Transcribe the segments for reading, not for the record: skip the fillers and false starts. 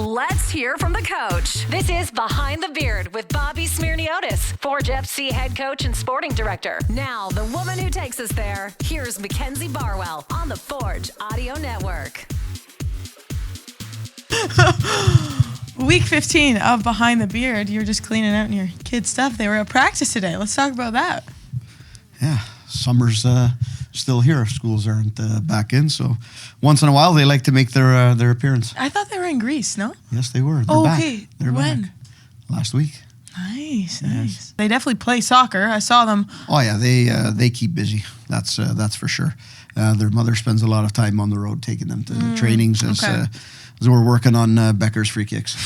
Let's hear from the coach. This is Behind the Beard with Bobby Smyrniotis, Forge FC head coach and sporting director. Now, the woman who takes us there, here's Mackenzie Barwell on the Forge Audio Network. Week 15 of Behind the Beard. You're just cleaning out your kids' stuff. They were at practice today. Let's talk about that. Yeah, summer's still here. Schools aren't back in, so once in a while they like to make their appearance. I thought they were in Greece, no? Yes, they were. They're back. Okay. They're when? back. Last week. Nice. They definitely play soccer. I saw them. Oh yeah, they keep busy. That's for sure. Their mother spends a lot of time on the road taking them to trainings as we're working on Becker's free kicks.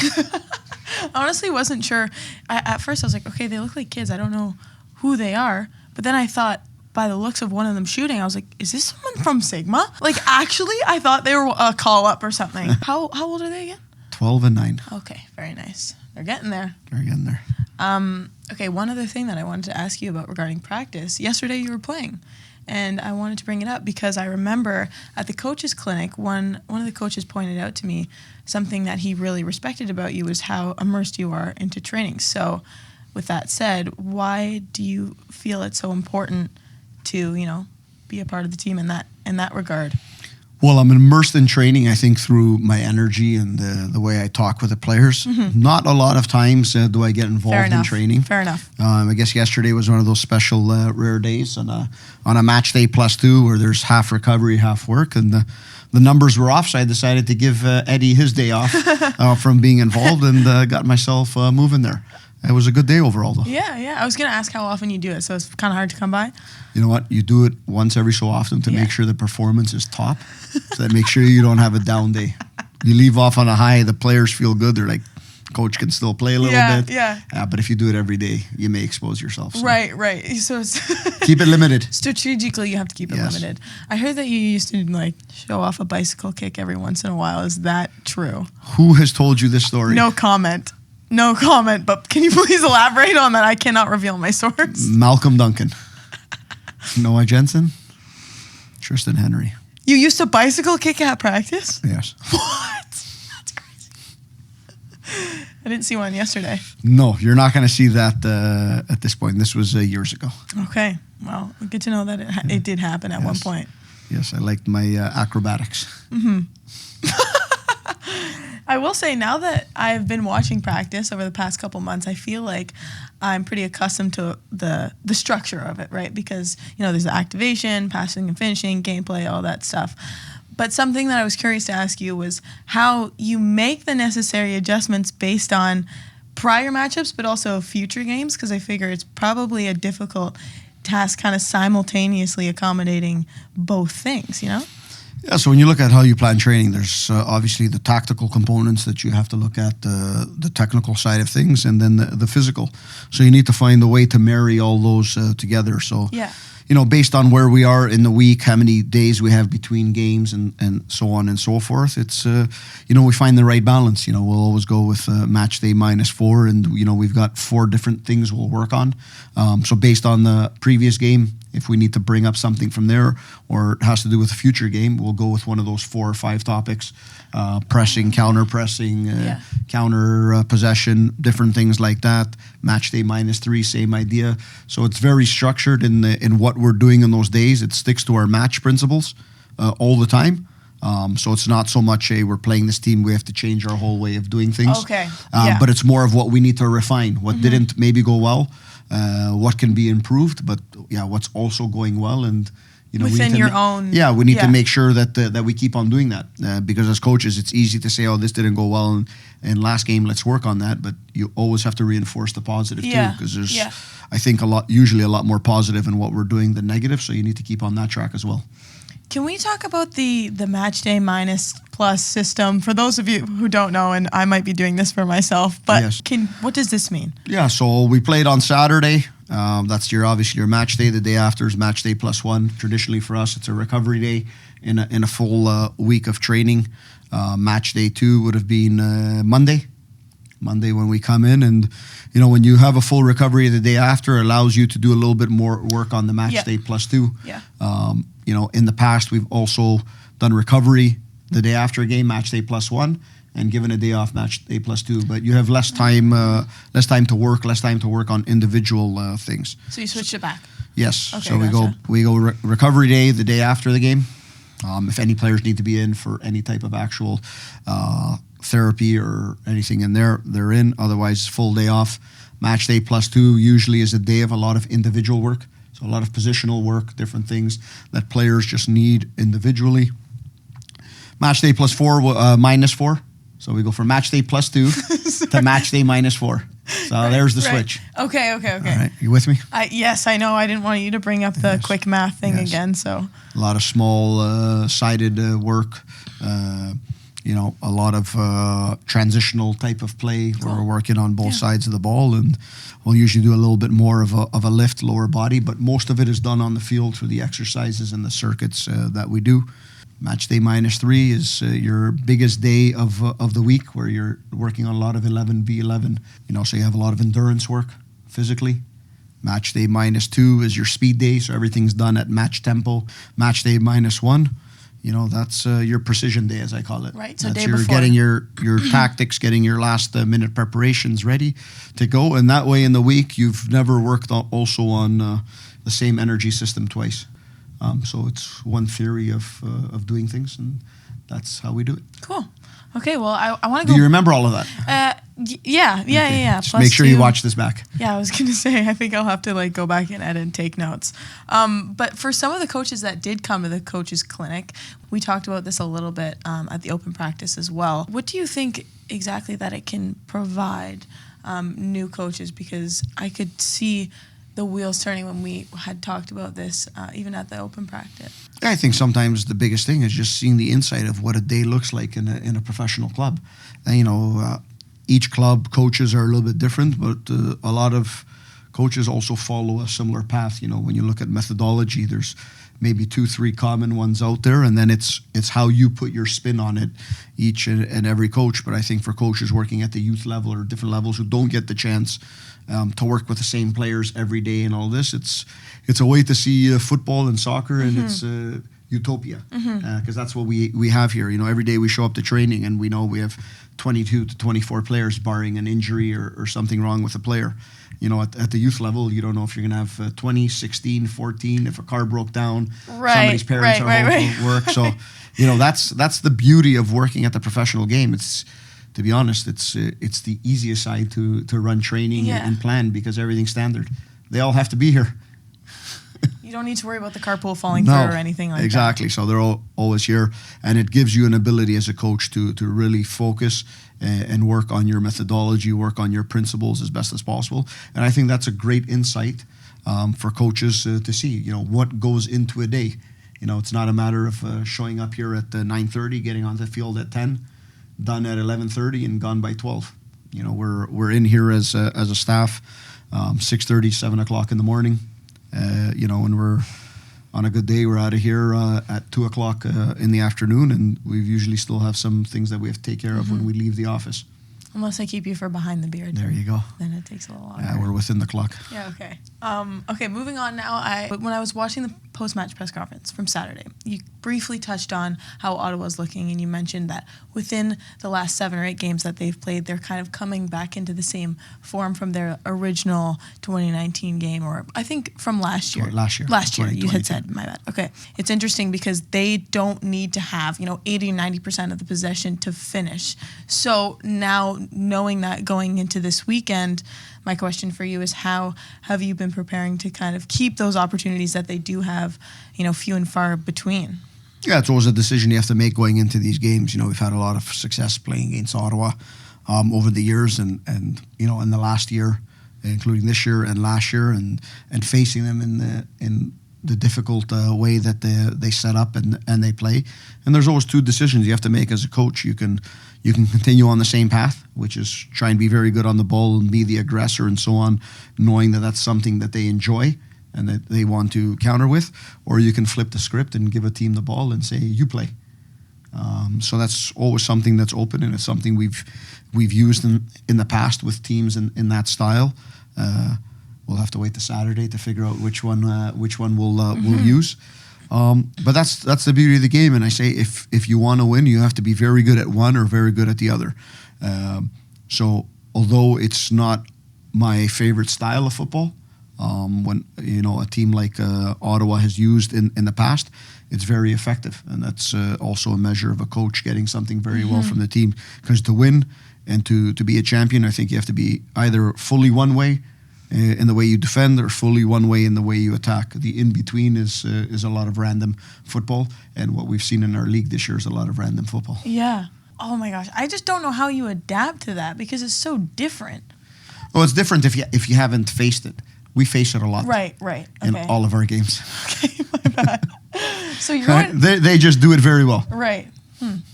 Honestly, wasn't sure. At first, I was like, okay, they look like kids. I don't know who they are. But then I thought, by the looks of one of them shooting, I was like, is this someone from Sigma? Like, actually, I thought they were a call-up or something. How old are they again? 12 and 9. Okay, very nice. They're getting there. They're getting there. Okay, one other thing that I wanted to ask you about regarding practice. Yesterday you were playing, and I wanted to bring it up because I remember at the coaches clinic, one of the coaches pointed out to me something that he really respected about you was how immersed you are into training. So with that said, why do you feel it's so important to, be a part of the team in that regard? Well, I'm immersed in training, I think, through my energy and the way I talk with the players. Mm-hmm. Not a lot of times do I get involved in training. Fair enough. I guess yesterday was one of those special rare days on a match day +2 where there's half recovery, half work. And the numbers were off, so I decided to give Eddie his day off from being involved and got myself moving there. It was a good day overall, though. Yeah. I was going to ask how often you do it, so it's kind of hard to come by. You know what? You do it once every so often to make sure the performance is top. So that make sure you don't have a down day. You leave off on a high, the players feel good. They're like, coach can still play a little bit. Yeah. But if you do it every day, you may expose yourself. So. Right. So it's keep it limited. Strategically, you have to keep it limited. I heard that you used to show off a bicycle kick every once in a while. Is that true? Who has told you this story? No comment, but can you please elaborate on that? I cannot reveal my source. Malcolm Duncan. Noah Jensen. Tristan Henry. You used to bicycle kick at practice? Yes. What? That's crazy. I didn't see one yesterday. No, you're not going to see that at this point. This was years ago. Okay. Well, good to know that it did happen at one point. Yes, I liked my acrobatics. Mm-hmm. I will say, now that I've been watching practice over the past couple months, I feel like I'm pretty accustomed to the structure of it, right? Because, there's the activation, passing and finishing, gameplay, all that stuff. But something that I was curious to ask you was how you make the necessary adjustments based on prior matchups, but also future games, because I figure it's probably a difficult task kind of simultaneously accommodating both things, Yeah, so when you look at how you plan training, there's obviously the tactical components that you have to look at, the technical side of things, and then the physical. So you need to find a way to marry all those together. So, based on where we are in the week, how many days we have between games and so on and so forth, it's, we find the right balance. We'll always go with match day -4, and, we've got 4 different things we'll work on. So based on the previous game, if we need to bring up something from there or it has to do with a future game, we'll go with one of those 4 or 5 topics, pressing, counter-pressing, counter possession, different things like that. Match day -3, same idea. So it's very structured in what we're doing in those days. It sticks to our match principles all the time. So it's not so much we're playing this team, we have to change our whole way of doing things. Okay. But it's more of what we need to refine, what didn't maybe go well, what can be improved, but what's also going well, and within your own. Yeah, we need to make sure that we keep on doing that because as coaches, it's easy to say, "Oh, this didn't go well in last game. Let's work on that." But you always have to reinforce the positive too, because there's, I think, usually a lot more positive in what we're doing than negative. So you need to keep on that track as well. Can we talk about the match day -+ system? For those of you who don't know, and I might be doing this for myself, but what does this mean? Yeah, so we played on Saturday. That's obviously your match day. The day after is match day +1. Traditionally for us, it's a recovery day in a full week of training. Match day 2 would have been Monday when we come in, and when you have a full recovery the day after, it allows you to do a little bit more work on the match day +2. Yeah. In the past, we've also done recovery the day after a game, match day +1, and given a day off, match day +2. But you have less time to work on individual things. So you switched it back. Yes. Okay, so we go recovery day the day after the game. If any players need to be in for any type of actual therapy or anything in there, they're in. Otherwise, full day off. Match day +2 usually is a day of a lot of individual work. So a lot of positional work, different things that players just need individually. Match day +4, -4. So we go from match day +2 to match day -4. So there's the switch. Okay. All right, you with me? Yes, I know. I didn't want you to bring up the quick math thing again. So a lot of small sided work. A lot of transitional type of play where we're working on both sides of the ball, and we'll usually do a little bit more of a lift, lower body, but most of it is done on the field through the exercises and the circuits that we do. Match day -3 is your biggest day of the week, where you're working on a lot of 11v11. So you have a lot of endurance work physically. Match day -2 is your speed day, so everything's done at match tempo. Match day -1. That's your precision day, as I call it. Right, so that's day you're before. getting your tactics, getting your last minute preparations ready to go. And that way in the week, you've never worked also on the same energy system twice. So it's one theory of doing things, and that's how we do it. Cool. Okay, well, I want to go. Do you remember all of that? Yeah. Just make sure you watch this back. Yeah, I was going to say, I think I'll have to go back and edit and take notes. But for some of the coaches that did come to the coaches clinic, we talked about this a little bit at the open practice as well. What do you think exactly that it can provide new coaches? Because I could see the wheels turning when we had talked about this, even at the open practice. I think sometimes the biggest thing is just seeing the insight of what a day looks like in a professional club. And, each club coaches are a little bit different, but a lot of coaches also follow a similar path. When you look at methodology, there's maybe 2-3 common ones out there, and then it's how you put your spin on it, each and every coach. But I think for coaches working at the youth level or different levels who don't get the chance to work with the same players every day and all this, it's a way to see football and soccer, and it's utopia, because that's what we have here. Every day we show up to training and we know we have 22 to 24 players, barring an injury or something wrong with a player. At the youth level, you don't know if you're going to have 20, 16, 14, if a car broke down, somebody's parents are home from work. So, that's the beauty of working at the professional game. It's, to be honest, it's the easiest side to run training and plan, because everything's standard. They all have to be here. You don't need to worry about the carpool falling through or anything like that. Exactly. So they're always here, and it gives you an ability as a coach to really focus and work on your methodology, work on your principles as best as possible. And I think that's a great insight for coaches to see, what goes into a day. It's not a matter of showing up here at 9:30, getting on the field at 10, done at 11:30, and gone by 12. We're in here as a staff 6:30, 7 o'clock in the morning. When we're on a good day, we're out of here at 2 o'clock in the afternoon, and we usually still have some things that we have to take care of when we leave the office. Unless I keep you for behind the beard. There you go. Then it takes a little longer. Yeah, we're within the clock. Yeah, okay. Okay, moving on now. When I was watching the post-match press conference from Saturday, you briefly touched on how Ottawa's looking, and you mentioned that within the last 7 or 8 games that they've played, they're kind of coming back into the same form from their original 2019 game, or I think from last year. Last year, you had said, my bad. Okay. It's interesting because they don't need to have, 80 or 90% of the possession to finish. So now, knowing that going into this weekend, my question for you is, how have you been preparing to kind of keep those opportunities that they do have, few and far between? Yeah, it's always a decision you have to make going into these games. We've had a lot of success playing against Ottawa over the years, and in the last year, including this year and last year, and facing them in the difficult way that they set up and they play. And there's always 2 decisions you have to make as a coach. You can continue on the same path, which is try and be very good on the ball and be the aggressor and so on, knowing that that's something that they enjoy and that they want to counter with, or you can flip the script and give a team the ball and say, you play. So that's always something that's open, and it's something we've used in the past with teams in that style. We'll have to wait to Saturday to figure out which one we'll use. But that's the beauty of the game. And I say if you want to win, you have to be very good at one or very good at the other. So although it's not my favorite style of football, when a team like Ottawa has used in the past, it's very effective, and that's also a measure of a coach getting something very well from the team. Because to win and to be a champion, I think you have to be either fully one way in the way you defend, or fully one way in the way you attack. The in between is a lot of random football, and what we've seen in our league this year is a lot of random football. Yeah. Oh my gosh, I just don't know how you adapt to that because it's so different. Well, it's different if you haven't faced it. We face it a lot. Right. In all of our games. Okay, my bad. So you're Right? They just do it very well. right.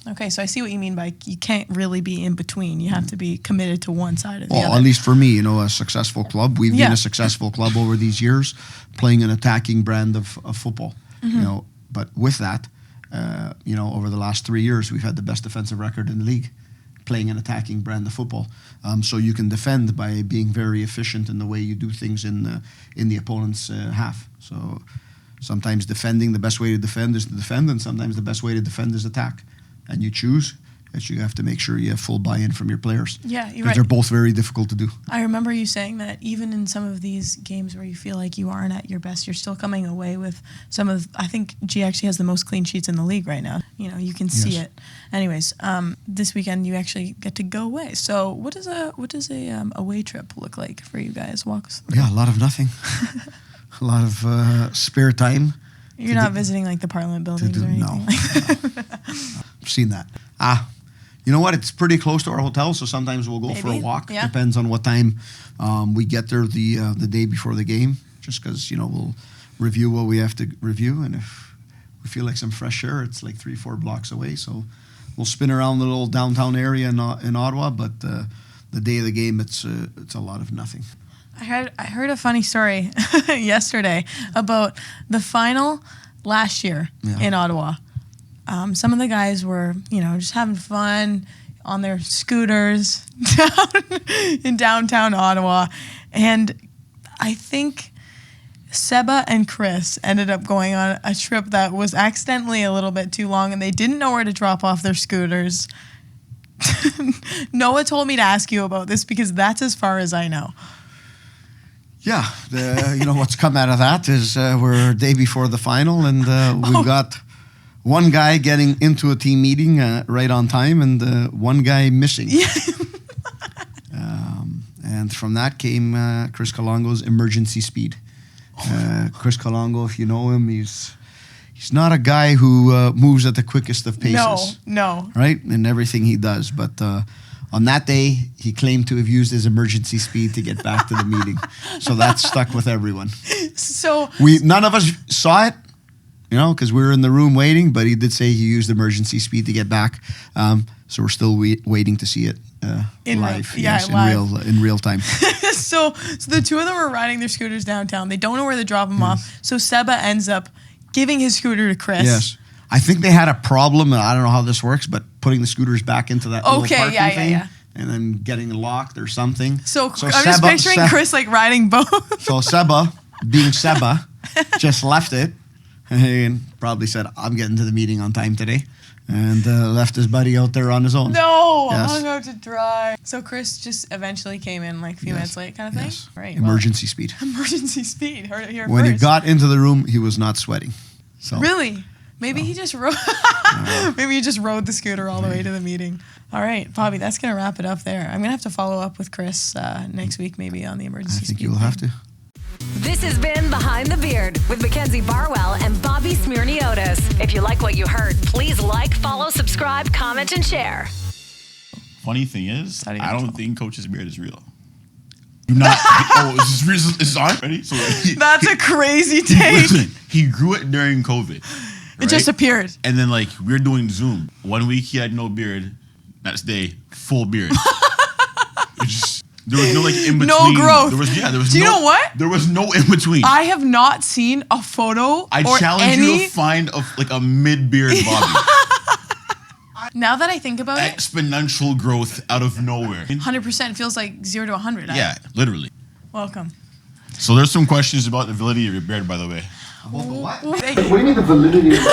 Okay, so I see what you mean by you can't really be in between. You have to be committed to one side or the Well, other. at least for me, a successful club. We've been a successful club over these years, playing an attacking brand of football. But with that, over the last 3 years, we've had the best defensive record in the league, playing an attacking brand of football. So you can defend by being very efficient in the way you do things in the opponent's half. So sometimes the best way to defend is to defend, and sometimes the best way to defend is attack. And you choose, that you have to make sure you have full buy-in from your players. Yeah, you're Because right. they're both very difficult to do. I remember you saying that even in some of these games where you feel like you aren't at your best, you're still coming away with some of. I think G actually has the most clean sheets in the league right now. You can see Yes. it. Anyways, this weekend you actually get to go away. So what does a away trip look like for you guys? Walk us through. Yeah, a lot of nothing. A lot of spare time. You're not visiting like the Parliament buildings or anything. No. Like that. I've seen that. You know what? It's pretty close to our hotel, so sometimes we'll go for a Maybe, walk. yeah. Depends on what time we get there the day before the game, just because, we'll review what we have to review. And if we feel like some fresh air, it's like 3-4 blocks away. So we'll spin around the little downtown area in Ottawa, but the day of the game, it's a lot of nothing. I heard a funny story yesterday about the final last year in Ottawa. Some of the guys were, just having fun on their scooters down in downtown Ottawa. And I think Seba and Chris ended up going on a trip that was accidentally a little bit too long, and they didn't know where to drop off their scooters. Noah told me to ask you about this because that's as far as I know. Yeah, what's come out of that is we're a day before the final, and we've got one guy getting into a team meeting right on time, and one guy missing. Yeah. And from that came Chris Kalongo's emergency speed. Chris Kalongo, if you know him, he's not a guy who moves at the quickest of paces. No. Right? In everything he does. But on that day, he claimed to have used his emergency speed to get back to the meeting. So that stuck with everyone. So None of us saw it, because we were in the room waiting, but he did say he used emergency speed to get back. So we're still waiting to see it live. Live. In real time. So the two of them were riding their scooters downtown. They don't know where to drop them off. So Seba ends up giving his scooter to Chris. Yes. I think they had a problem, I don't know how this works, but putting the scooters back into that little parking thing. Yeah. And then getting locked or something. So I'm just picturing Chris like riding both. So Seba, being Seba, just left it and probably said, I'm getting to the meeting on time today. And left his buddy out there on his own. No, Yes. hung out to dry. So Chris just eventually came in like a few minutes late kind of thing? Yes. Right. Emergency speed. Emergency speed. Heard it here When first. he got into the room, he was not sweating. So Really? Maybe he just rode. Maybe he just rode the scooter all the way to the meeting. All right, Bobby, that's gonna wrap it up there. I'm gonna have to follow up with Chris next week, maybe on the I emergency think speed you'll thing. have to. This has been Behind the Beard with Mackenzie Barwell and Bobby Smyrniotis. If you like what you heard, please like, follow, subscribe, comment, and share. Funny thing is, How do you I don't control? think Coach's beard is real. Do not. Is this on? Ready? So That's a crazy take. listen, he grew it during COVID. It just right? appeared. And then we're doing Zoom. 1 week he had no beard. Next day, full beard. There was no in between. No growth. There was Do you know what? There was no in between. I have not seen a photo I or challenge any. you to find a mid beard Bobby. Now that I think about it, Exponential growth out of nowhere. 100% feels like 0 to 100. Yeah, literally. Welcome. So there's some questions about the validity of your beard, by the way. About the what? Thank What do you mean the validity of